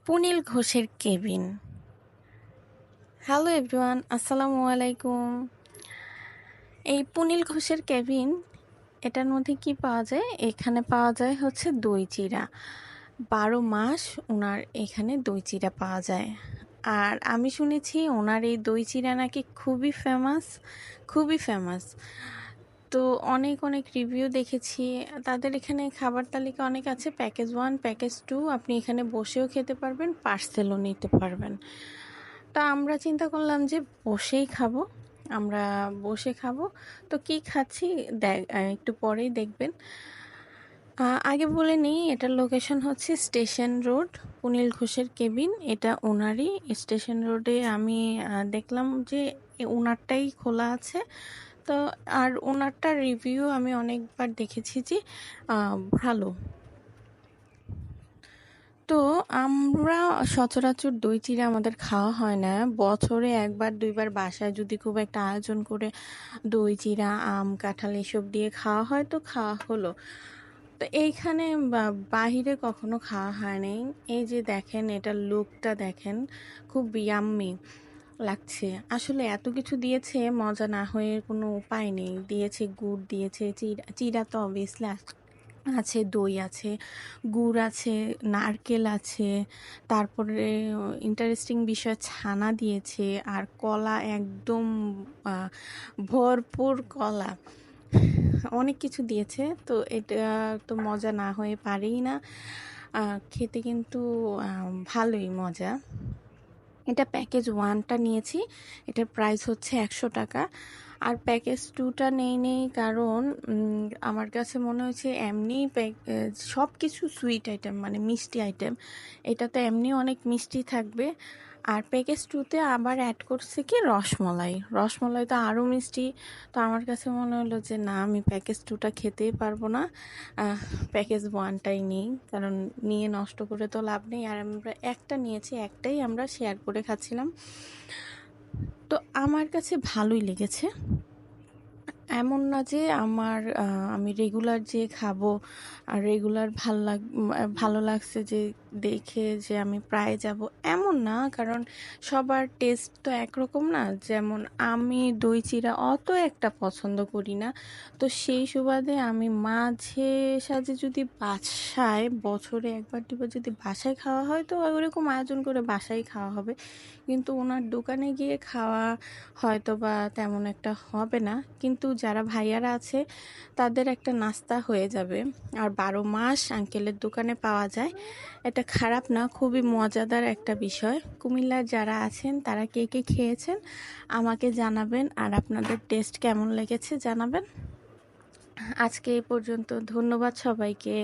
পুনিল ঘোষের cabin. Hello everyone, আসসালামু আলাইকুম। এই পুনিল ঘোষের কেবিন, এটার মধ্যে কি পাওয়া যায়? এখানে পাওয়া যায় হচ্ছে দই চিড়া। 12 মাস ওনার এখানে দই চিড়া পাওয়া যায়। আর আমি শুনেছি ওনার এই দই চিড়া নাকি খুবই ফেমাস, খুবই ফেমাস। তো অনেক অনেক রিভিউ দেখেছি। তাদের এখানে খাবার তালিকা অনেক আছে, প্যাকেজ 1, প্যাকেজ 2, আপনি এখানে বসেও খেতে পারবেন, পার্সেলও নিতে পারবেন। তা আমরা চিন্তা করলাম যে বসেই খাবো, আমরা বসে খাবো। তো কি খাচ্ছি একটু পরেই দেখবেন। আগে বলে নিই, এটার লোকেশন হচ্ছে স্টেশন রোড, পুনিল ঘোষের কেবিন। এটা ওনারই স্টেশন রোডে। আমি দেখলাম যে ওনারটাই খোলা আছে। তো আর ওনারটার রিভিউ আমি অনেকবার দেখেছি যে ভালো। তো আমরা সচরাচর দই চিড়া আমাদের খাওয়া হয় না। বছরে 1-2বার বাসায় যদি খুব একটা আয়োজন করে দই চিড়া, আম, কাঁঠাল এসব দিয়ে খাওয়া হয় তো খাওয়া হলো। তো এইখানে বাহিরে কখনো খাওয়া হয় নাই। এই যে দেখেন, এটার লুকটা দেখেন, খুব ইয়াম্মি লাগছে। আসলে এত কিছু দিয়েছে, মজা না হয়ে কোনো উপায় নেই। দিয়েছে গুড়, দিয়েছে চিড়া, চিড়া তো অবভিয়াসলি আছে, দই আছে, গুড় আছে, নারকেল আছে, তারপরে ইন্টারেস্টিং বিষয় ছানা দিয়েছে, আর কলা একদম ভরপুর কলা, অনেক কিছু দিয়েছে। তো এটা তো মজা না হয়ে পারেই না। খেতে কিন্তু ভালোই মজা। এটা প্যাকেজ 1টা নিয়েছি, এটার প্রাইস হচ্ছে 100 টাকা। আর প্যাকেজ 2টা নেই কারণ আমার কাছে মনে হয়েছে এমনি সব কিছু সুইট আইটেম, মানে মিষ্টি আইটেম, এটাতে এমনি অনেক মিষ্টি থাকবে। আর প্যাকেজ 2তে আবার অ্যাড করছে কি রসমলাই, রসমলাই তো আরও মিষ্টি। তো আমার কাছে মনে হলো যে না, আমি প্যাকেজ 2টা খেতেই পারবো না, প্যাকেজ 1টাই নিই, কারণ নিয়ে নষ্ট করে তো লাভ নেই। আর আমরা একটা নিয়েছি, একটাই আমরা শেয়ার করে খাচ্ছিলাম। তো আমার কাছে ভালোই লেগেছে। এমন না যে আমি রেগুলার যে খাবো আর রেগুলার ভালো লাগছে যে দেখে যে আমি প্রায় যাব, এমন না। কারণ সবার টেস্ট তো একরকম না। যেমন আমি দই চিড়া অত একটা পছন্দ করি না। তো সেই সুবাদে আমি মাঝে সাঝে যদি বাসায় বছরে 1-2বার যদি বাসায় খাওয়া হয় তো ওরকম আয়োজন করে বাসায় খাওয়া হবে। কিন্তু ওনার দোকানে গিয়ে খাওয়া হয়তো বা তেমন একটা হবে না। কিন্তু যারা ভাইয়ারা আছে তাদের একটা নাস্তা হয়ে যাবে। আর 12 মাস আঙ্কেলের দোকানে পাওয়া যায়, এটা খারাপ না, খুবই মজাদার একটা বিষয়। কুমিল্লার যারা আছেন তারা কে কে খেয়েছেন আমাকে জানাবেন, আর আপনাদের টেস্ট কেমন লেগেছে জানাবেন। আজকে এই পর্যন্ত, ধন্যবাদ সবাইকে।